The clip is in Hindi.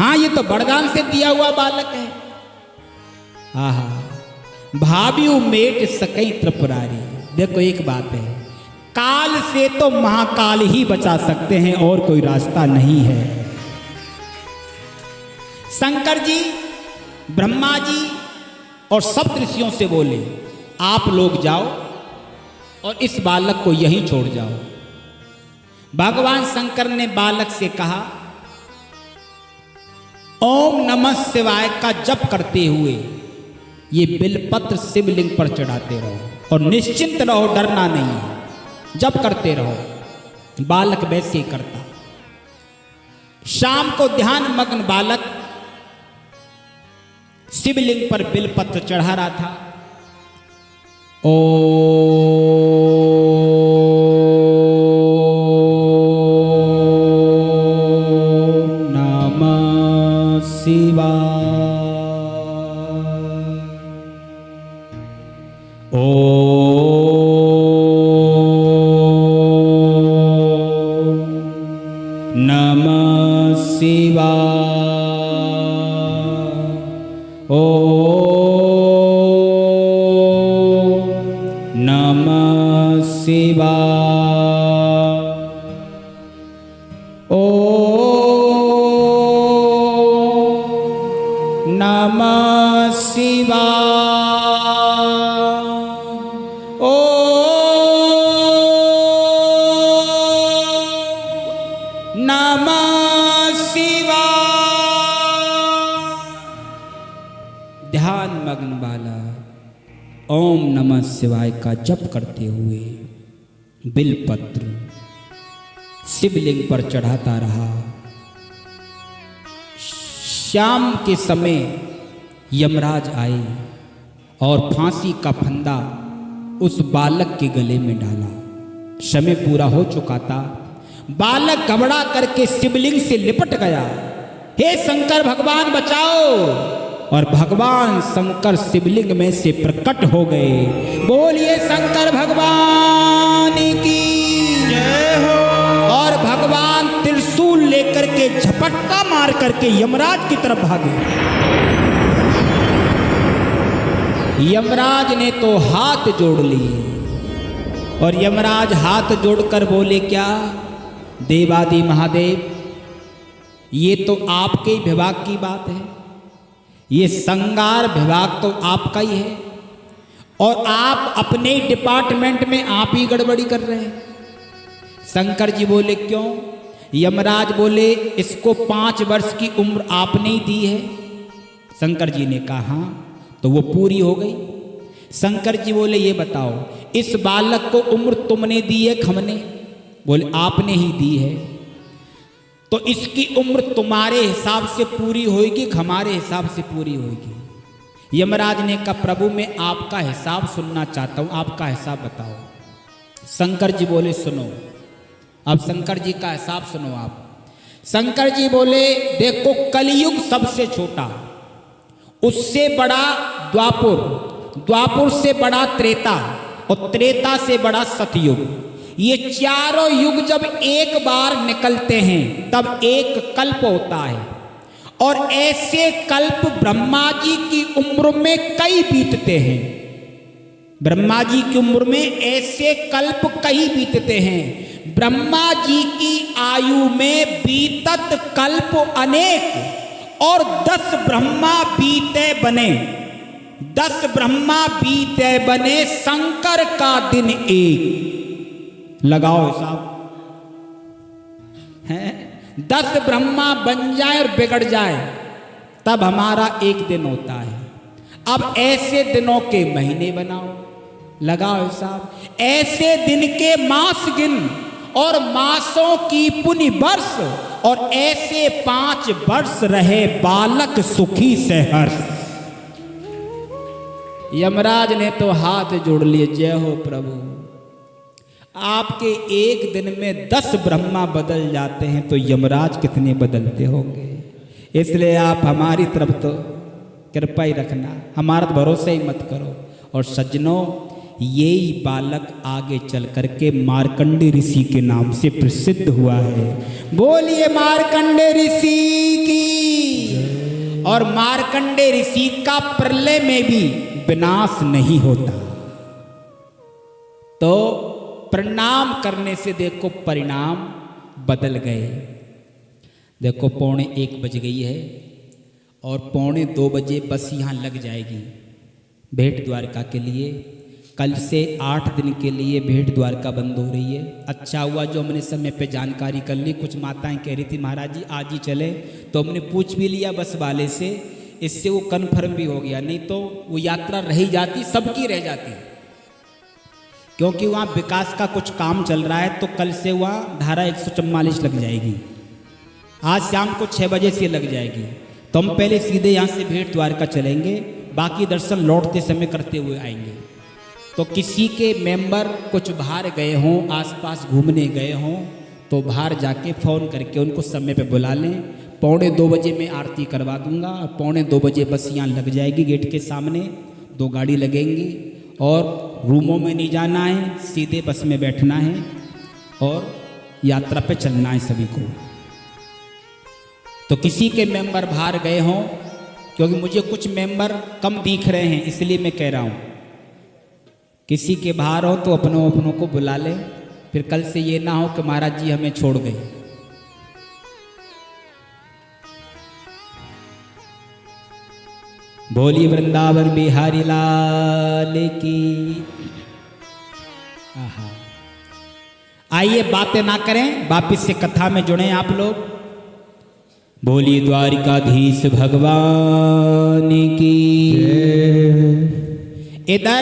हाँ ये तो वरदान से दिया हुआ बालक है। आहा भावियु मेट सकई त्रिपुरारी। देखो एक बात है, काल से तो महाकाल ही बचा सकते हैं और कोई रास्ता नहीं है। शंकर जी ब्रह्मा जी और सब ऋषियों से बोले आप लोग जाओ और इस बालक को यहीं छोड़ जाओ। भगवान शंकर ने बालक से कहा ओम नमः शिवाय का जप करते हुए ये बिलपत्र शिवलिंग पर चढ़ाते रहो और निश्चिंत रहो, डरना नहीं है, जप करते रहो। बालक वैसे ही करता। शाम को ध्यान मग्न बालक शिवलिंग पर बिलपत्र चढ़ा रहा था। ओम नमः शिवाय। नमः शिवाय। नमः शिवाय। नमः शिवाय। नमः शिवाय। ध्यान मग्न बालक ओम नमः शिवाय का जप करते हुए बिलपत्र शिवलिंग पर चढ़ाता रहा। शाम के समय यमराज आए और फांसी का फंदा उस बालक के गले में डाला। समय पूरा हो चुका था। बालक घबरा करके शिवलिंग से लिपट गया। हे शंकर भगवान बचाओ! और भगवान शंकर शिवलिंग में से प्रकट हो गए। बोलिए शंकर भगवान की जय हो। और भगवान त्रिशूल लेकर के झपट्टा मार करके यमराज की तरफ भागे। यमराज ने तो हाथ जोड़ लिए और यमराज हाथ जोड़कर बोले क्या देवादि महादेव, ये तो आपके विभाग की बात है, ये श्रृंगार विभाग तो आपका ही है और आप अपने डिपार्टमेंट में आप ही गड़बड़ी कर रहे हैं। शंकर जी बोले क्यों? यमराज बोले इसको 5 वर्ष की उम्र आपने ही दी है। शंकर जी ने कहा हाँ, तो वो पूरी हो गई। शंकर जी बोले ये बताओ इस बालक को उम्र तुमने दी है हमने? बोले आपने ही दी है। तो इसकी उम्र तुम्हारे हिसाब से पूरी होगी हमारे हिसाब से पूरी होगी। यमराज ने कहा प्रभु मैं आपका हिसाब सुनना चाहता हूं, आपका हिसाब बताओ। शंकर जी बोले सुनो। अब शंकर जी का हिसाब सुनो आप। शंकर जी बोले देखो कलयुग सबसे छोटा, उससे बड़ा द्वापुर, द्वापुर से बड़ा त्रेता और त्रेता से बड़ा सतयुग। ये चारों युग जब एक बार निकलते हैं तब एक कल्प होता है और ऐसे कल्प ब्रह्मा जी की उम्र में कई बीतते हैं। ब्रह्मा जी की उम्र में ऐसे कल्प कई बीतते हैं। ब्रह्मा जी की आयु में बीतत कल्प अनेक और 10 ब्रह्मा बीते बने, 10 ब्रह्मा बीते बने, शंकर का दिन एक। लगाओ हिसाब है। 10 ब्रह्मा बन जाए और बिगड़ जाए तब हमारा एक दिन होता है। अब ऐसे दिनों के महीने बनाओ, लगाओ हिसाब। ऐसे दिन के मास गिन और मासों की पुनि वर्ष और ऐसे 5 वर्ष रहे बालक सुखी से हर्ष। यमराज ने तो हाथ जोड़ लिए जय हो प्रभु। आपके एक दिन में 10 ब्रह्मा बदल जाते हैं तो यमराज कितने बदलते होंगे। इसलिए आप हमारी तरफ तो कृपा ही रखना, हमारा तो भरोसा ही मत करो। और सज्जनों यही बालक आगे चल करके मार्कंडे ऋषि के नाम से प्रसिद्ध हुआ है। बोलिए मार्कंडे ऋषि की और मार्कंडे ऋषि का प्रलय में भी विनाश नहीं होता। तो प्रणाम करने से देखो परिणाम बदल गए। देखो 1:45 बज गई है और 1:45 बजे बस यहाँ लग जाएगी भेंट द्वारका के लिए। कल से 8 दिन के लिए भेंट द्वारका बंद हो रही है। अच्छा हुआ जो हमने समय पे जानकारी कर ली। कुछ माताएं कह रही थी महाराज जी आज ही चले, तो हमने पूछ भी लिया बस वाले से, इससे वो कन्फर्म भी हो गया, नहीं तो वो यात्रा रही जाती, सबकी रह जाती, क्योंकि वहाँ विकास का कुछ काम चल रहा है। तो कल से वहाँ धारा 144 लग जाएगी, आज शाम को 6 बजे से लग जाएगी। तो हम पहले सीधे यहाँ से भेंट द्वारका चलेंगे, बाकी दर्शन लौटते समय करते हुए आएंगे। तो किसी के मेंबर कुछ बाहर गए हों, आसपास घूमने गए हों, तो बाहर जाके फ़ोन करके उनको समय पे बुला लें। 1:45 बजे मैं आरती करवा दूंगा और 1:45 बजे बस यहाँ लग जाएगी गेट के सामने। 2 गाड़ी लगेंगी और रूमों में नहीं जाना है, सीधे बस में बैठना है और यात्रा पे चलना है सभी को। तो किसी के मेंबर बाहर गए हों, क्योंकि मुझे कुछ मेंबर कम दिख रहे हैं इसलिए मैं कह रहा हूँ, किसी के बाहर हो तो अपनों को बुला ले, फिर कल से ये ना हो कि महाराज जी हमें छोड़ गए। भोली वृंदावन बिहारी लाल की। आइए बातें ना करें, वापिस से कथा में जुड़े आप लोग। भोली द्वारिकाधीश भगवान की। इधर